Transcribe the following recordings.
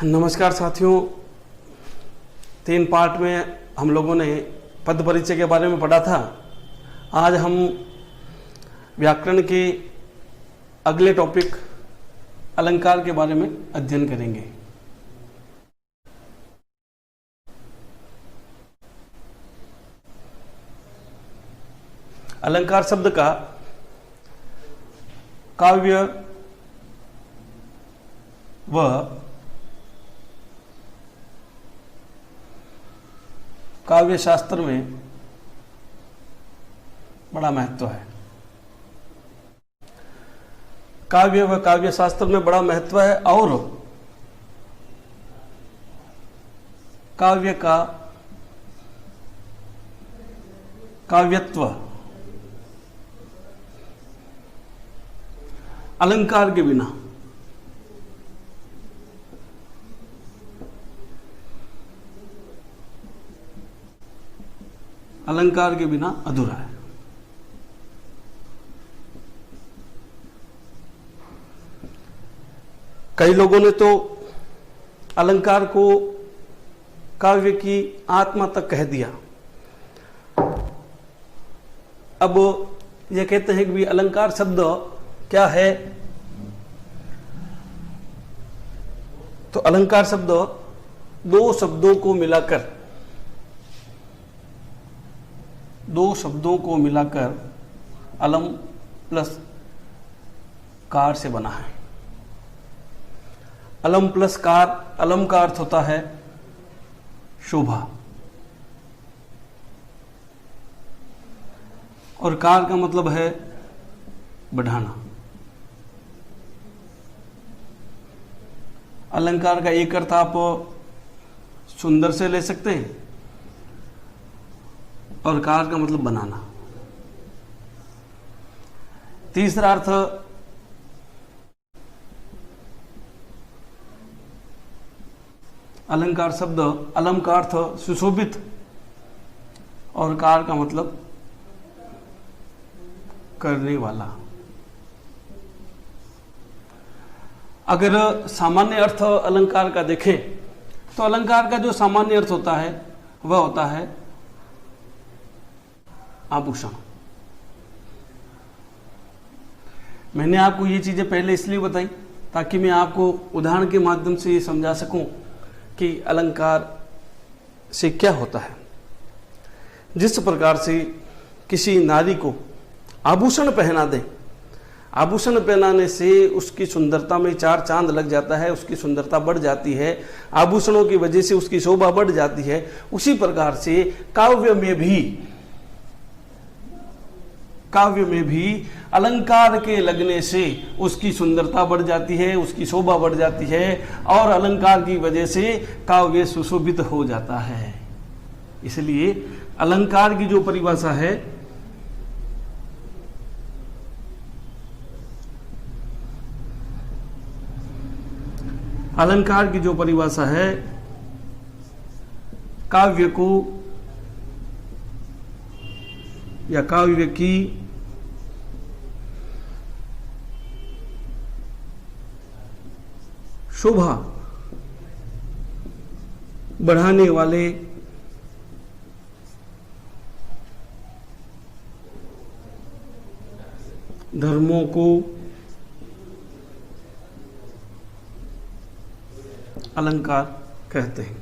नमस्कार साथियों, 3 पार्ट में हम लोगों ने पद परिचय के बारे में पढ़ा था। आज हम व्याकरण के अगले टॉपिक अलंकार के बारे में अध्ययन करेंगे। अलंकार शब्द का काव्य व काव्य शास्त्र में बड़ा महत्व है। काव्य व काव्य शास्त्र में बड़ा महत्व है और काव्य का काव्यत्व अलंकार के बिना अधूरा है। कई लोगों ने तो अलंकार को काव्य की आत्मा तक कह दिया। अब ये कहते हैं कि भी अलंकार शब्द क्या है, तो अलंकार शब्द दो शब्दों को मिलाकर अलम प्लस कार से बना है। अलम प्लस कार, अलम का अर्थ होता है शोभा और कार का मतलब है बढ़ाना। अलंकार का एक अर्थ आप सुंदर से ले सकते हैं और कार का मतलब बनाना। तीसरा अर्थ अलंकार शब्द अलम का अर्थ सुशोभित और कार का मतलब करने वाला। अगर सामान्य अर्थ अलंकार का देखें तो अलंकार का जो सामान्य अर्थ होता है वह होता है आभूषण। मैंने आपको ये चीजें पहले इसलिए बताई ताकि मैं आपको उदाहरण के माध्यम से ये समझा सकूं कि अलंकार से क्या होता है। जिस प्रकार से किसी नारी को आभूषण पहना दें, आभूषण पहनाने से उसकी सुंदरता में 4 चांद लग जाता है, उसकी सुंदरता बढ़ जाती है, आभूषणों की वजह से उसकी शोभा बढ़ जाती है। उसी प्रकार से काव्य में भी अलंकार के लगने से उसकी सुंदरता बढ़ जाती है, उसकी शोभा बढ़ जाती है और अलंकार की वजह से काव्य सुशोभित हो जाता है। इसलिए अलंकार की जो परिभाषा है काव्य को या काव्य की शोभा बढ़ाने वाले धर्मों को अलंकार कहते हैं।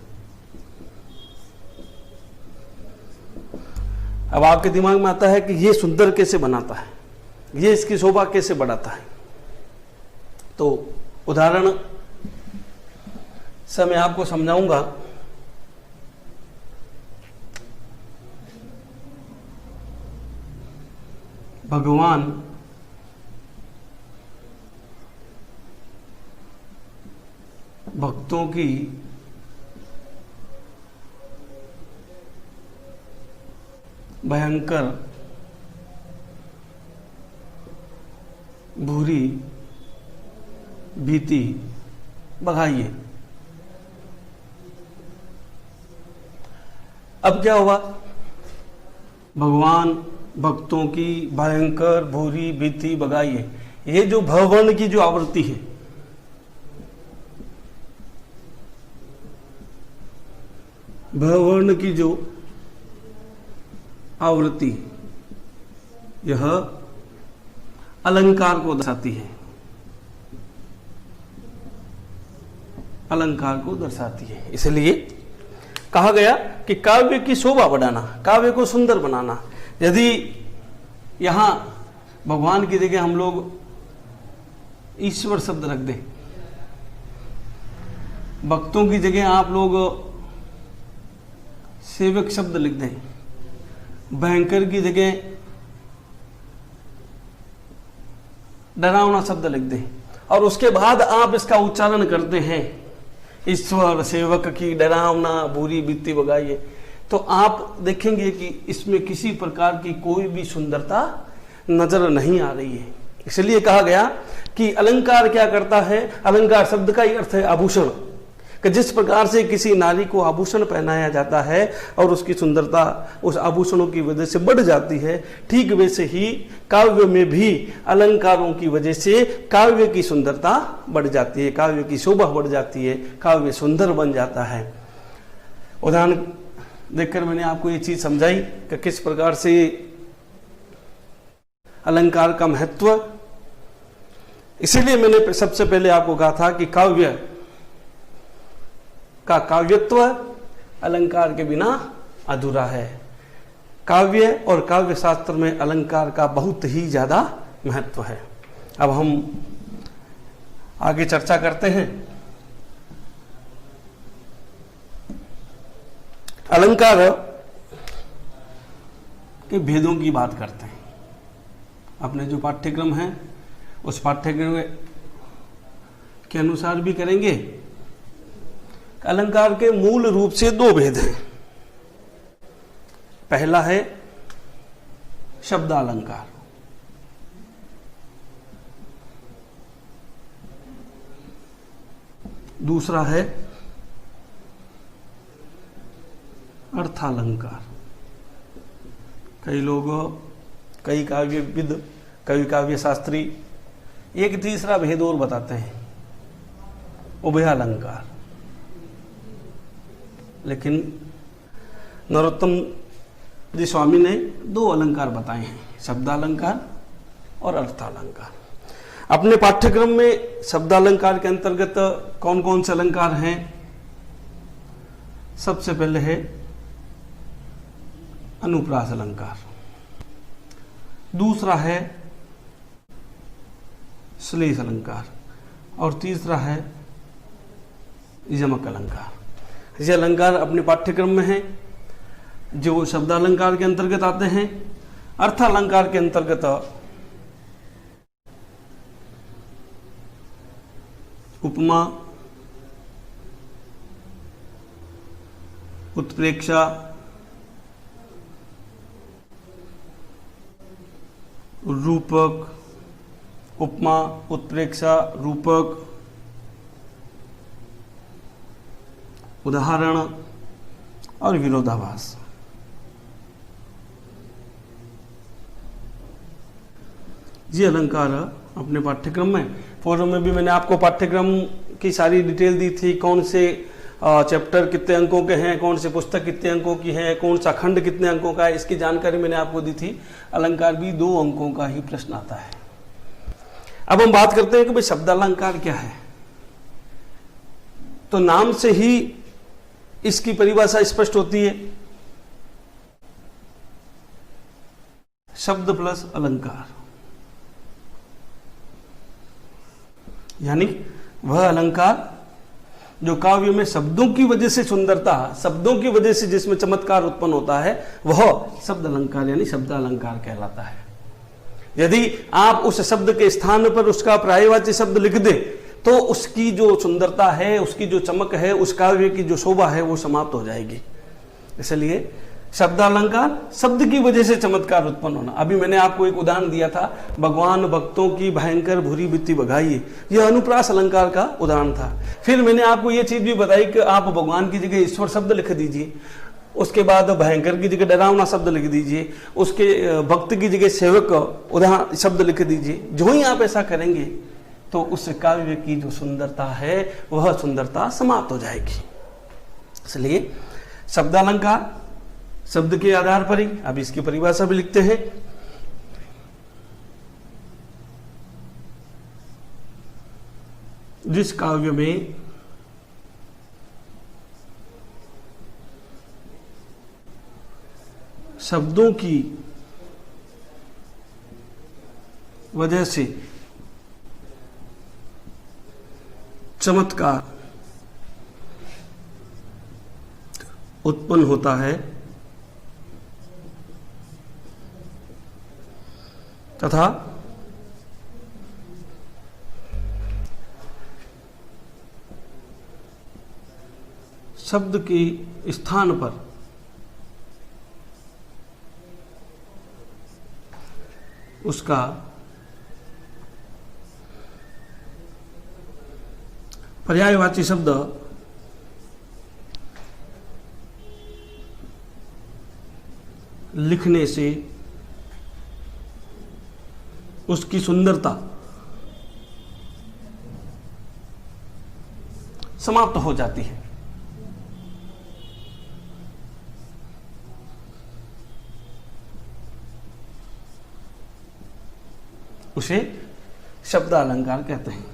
अब आपके दिमाग में आता है कि ये सुंदर कैसे बनाता है, ये इसकी शोभा कैसे बढ़ाता है। तो उदाहरण से मैं आपको समझाऊंगा। भगवान भक्तों की भयंकर बुरी भीति भगाइए। अब क्या हुआ? भगवान भक्तों की भयंकर बुरी भीति भगाइए। ये जो भवन की जो आवृत्ति है, भ वर्ण की जो आवृत्ति यह अलंकार को दर्शाती है, अलंकार को दर्शाती है। इसलिए कहा गया कि काव्य की शोभा बढ़ाना, काव्य को सुंदर बनाना। यदि यहां भगवान की जगह हम लोग ईश्वर शब्द रख दें, भक्तों की जगह आप लोग सेवक शब्द लिख दें, भयंकर की जगह डरावना शब्द लिख दें, और उसके बाद आप इसका उच्चारण करते हैं ईश्वर सेवक की डरावना बुरी बीती बगाइए, तो आप देखेंगे कि इसमें किसी प्रकार की कोई भी सुंदरता नजर नहीं आ रही है। इसलिए कहा गया कि अलंकार क्या करता है, अलंकार शब्द का ही अर्थ है आभूषण, कि जिस प्रकार से किसी नारी को आभूषण पहनाया जाता है और उसकी सुंदरता उस आभूषणों की वजह से बढ़ जाती है, ठीक वैसे ही काव्य में भी अलंकारों की वजह से काव्य की सुंदरता बढ़ जाती है, काव्य की शोभा बढ़ जाती है, काव्य सुंदर बन जाता है। उदाहरण देखकर मैंने आपको ये चीज समझाई कि किस प्रकार से अलंकार का महत्व। इसीलिए मैंने सबसे पहले आपको कहा था कि काव्य का काव्यत्व अलंकार के बिना अधूरा है। काव्य और काव्य शास्त्र में अलंकार का बहुत ही ज्यादा महत्व है। अब हम आगे चर्चा करते हैं। अलंकार के भेदों की बात करते हैं। अपने जो पाठ्यक्रम है उस पाठ्यक्रम के अनुसार भी करेंगे। अलंकार के मूल रूप से दो भेद हैं। पहला है शब्दालंकार, दूसरा है अर्थालंकार। कई लोग, कई काव्यविद, कई काव्य शास्त्री एक तीसरा भेद और बताते हैं, उभयालंकार। लेकिन नरोत्तम जी स्वामी ने दो अलंकार बताए हैं, शब्दालंकार और अर्थालंकार। अपने पाठ्यक्रम में शब्दालंकार के अंतर्गत कौन कौन से अलंकार हैं? सबसे पहले है अनुप्रास अलंकार, दूसरा है श्लेष अलंकार और तीसरा है यमक अलंकार। ये अलंकार अपने पाठ्यक्रम में हैं जो शब्दालंकार के अंतर्गत आते हैं। अर्थालंकार के अंतर्गत उपमा, उत्प्रेक्षा, रूपक, उपमा, उत्प्रेक्षा, रूपक, उदाहरण और विरोधाभास। ये अलंकार अपने पाठ्यक्रम में, पूर्व में भी मैंने आपको पाठ्यक्रम की सारी डिटेल दी थी, कौन से चैप्टर कितने अंकों के हैं, कौन से पुस्तक कितने अंकों की है, कौन सा खंड कितने अंकों का है, इसकी जानकारी मैंने आपको दी थी। अलंकार भी 2 अंकों का ही प्रश्न आता है। अब हम बात करते हैं कि भाई शब्दालंकार क्या है। तो नाम से ही इसकी परिभाषा स्पष्ट होती है, शब्द प्लस अलंकार, यानी वह अलंकार जो काव्य में शब्दों की वजह से सुंदरता, शब्दों की वजह से जिसमें चमत्कार उत्पन्न होता है, वह शब्द अलंकार यानी शब्दालंकार कहलाता है। यदि आप उस शब्द के स्थान पर उसका पर्यायवाची शब्द लिख दे तो उसकी जो सुंदरता है, उसकी जो चमक है, उस काव्य की जो शोभा है वो समाप्त हो जाएगी। इसलिए शब्दालंकार, शब्द की वजह से चमत्कार उत्पन्न होना। अभी मैंने आपको एक उदाहरण दिया था, भगवान भक्तों की भयंकर बुरी बीती बगाइए, यह अनुप्रास अलंकार का उदाहरण था। फिर मैंने आपको यह चीज भी बताई कि आप भगवान की जगह ईश्वर शब्द लिख दीजिए, उसके बाद भयंकर की जगह डरावना शब्द लिख दीजिए, उसके भक्त की जगह सेवक उदाहरण शब्द लिख दीजिए। जो ही आप ऐसा करेंगे तो उस काव्य की जो सुंदरता है वह सुंदरता समाप्त हो जाएगी। इसलिए शब्दालंकार शब्द के आधार पर ही, अब इसकी परिभाषा भी लिखते हैं। जिस काव्य में शब्दों की वजह से चमत्कार उत्पन्न होता है तथा शब्द के स्थान पर उसका पर्यायवाची शब्द लिखने से उसकी सुंदरता समाप्त हो जाती है। उसे शब्दालंकार कहते हैं।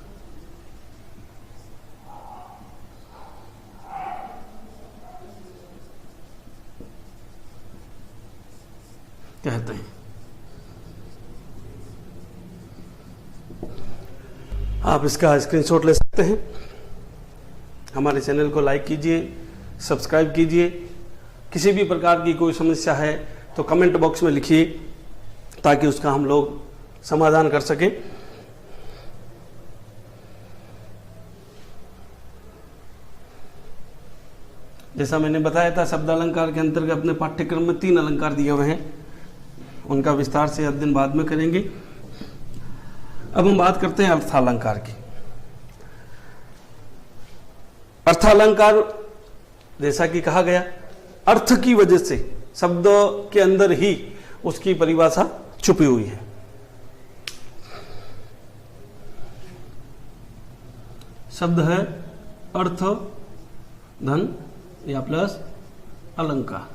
आप इसका स्क्रीनशॉट ले सकते हैं। हमारे चैनल को लाइक कीजिए, सब्सक्राइब कीजिए। किसी भी प्रकार की कोई समस्या है तो कमेंट बॉक्स में लिखिए ताकि उसका हम लोग समाधान कर सकें। जैसा मैंने बताया था, शब्द अलंकार के अंतर्गत अपने पाठ्यक्रम में 3 अलंकार दिए हुए हैं, उनका विस्तार से अध्ययन बाद में करेंगे। अब हम बात करते हैं अर्थालंकार की। अर्थालंकार जैसा कि कहा गया, अर्थ की वजह से शब्द के अंदर ही उसकी परिभाषा छुपी हुई है। शब्द है अर्थ धन या प्लस अलंकार।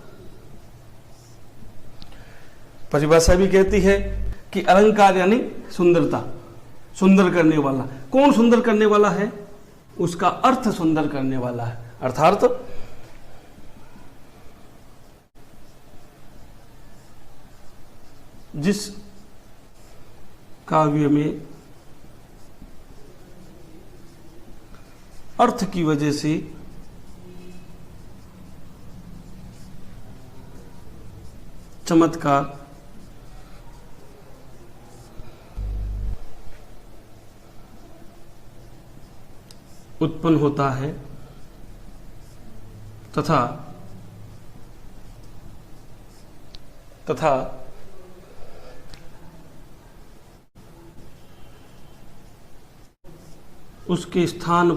परिभाषा भी कहती है कि अलंकार यानी सुंदरता, सुंदर करने वाला। कौन सुंदर करने वाला है? उसका अर्थ सुंदर करने वाला है। अर्थात जिस काव्य में अर्थ की वजह से चमत्कार उत्पन्न होता है तथा उसके स्थान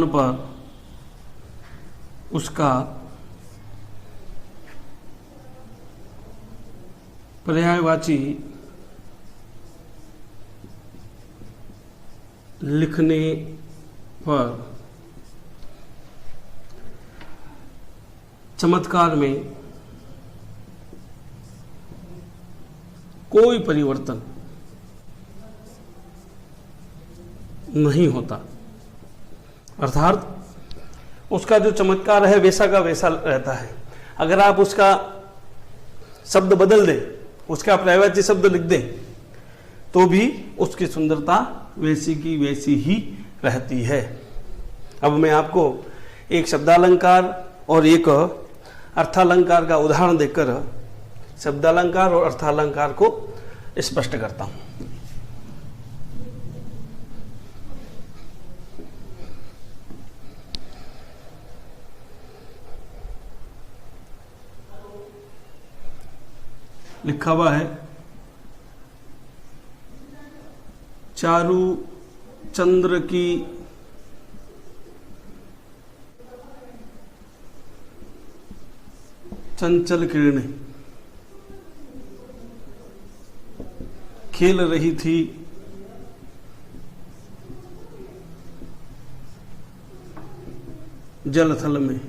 पर उसका पर्यायवाची लिखने पर चमत्कार में कोई परिवर्तन नहीं होता। अर्थात उसका जो चमत्कार है वैसा का वैसा रहता है। अगर आप उसका शब्द बदल दें, उसका पर्यायवाची शब्द लिख दें, तो भी उसकी सुंदरता वैसी की वैसी ही रहती है। अब मैं आपको एक शब्दालंकार और एक अर्थालंकार का उदाहरण देकर शब्दालंकार और अर्थालंकार को स्पष्ट करता हूं। लिखा हुआ है, चारु चंद्र की चंचल किरणें खेल रही थी जल थल में।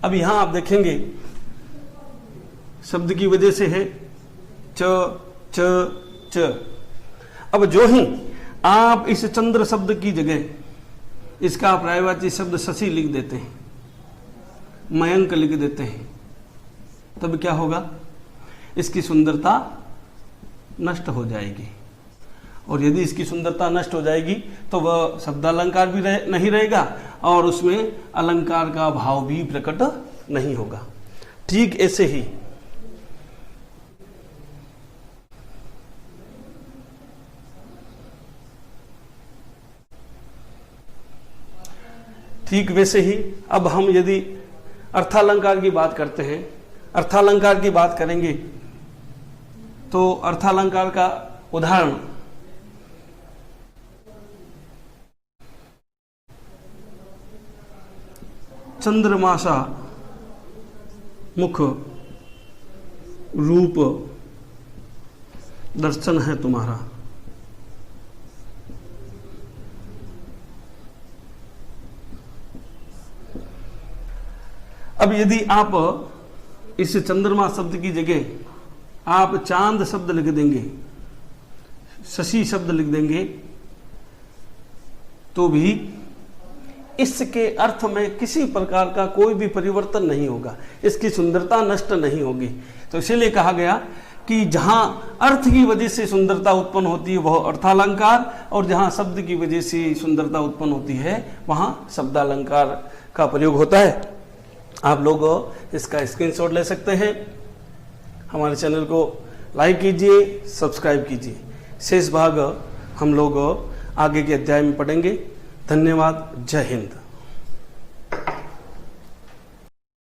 अब यहां आप देखेंगे शब्द की वजह से है च च च। अब जो ही आप इस चंद्र शब्द की जगह इसका पर्यायवाची शब्द शशि लिख देते हैं, मयंक लिख देते हैं, तब क्या होगा? इसकी सुंदरता नष्ट हो जाएगी। और यदि इसकी सुंदरता नष्ट हो जाएगी तो वह शब्दालंकार भी नहीं रहेगा और उसमें अलंकार का भाव भी प्रकट नहीं होगा। ठीक ऐसे ही वैसे ही अब हम यदि अर्थालंकार की बात करते हैं, अर्थालंकार की बात करेंगे तो अर्थालंकार का उदाहरण चंद्रमासा मुख रूप दर्शन है तुम्हारा। अब यदि आप इस चंद्रमा शब्द की जगह आप चांद शब्द लिख देंगे, शशि शब्द लिख देंगे, तो भी इसके अर्थ में किसी प्रकार का कोई भी परिवर्तन नहीं होगा, इसकी सुंदरता नष्ट नहीं होगी। तो इसीलिए कहा गया कि जहां अर्थ की वजह से सुंदरता उत्पन्न होती है वह अर्थालंकार, और जहां शब्द की वजह से सुंदरता उत्पन्न होती है वहां शब्दालंकार का प्रयोग होता है। आप लोग इसका स्क्रीनशॉट ले सकते हैं। हमारे चैनल को लाइक कीजिए, सब्सक्राइब कीजिए। शेष भाग हम लोग आगे के अध्याय में पढ़ेंगे। धन्यवाद। जय हिंद।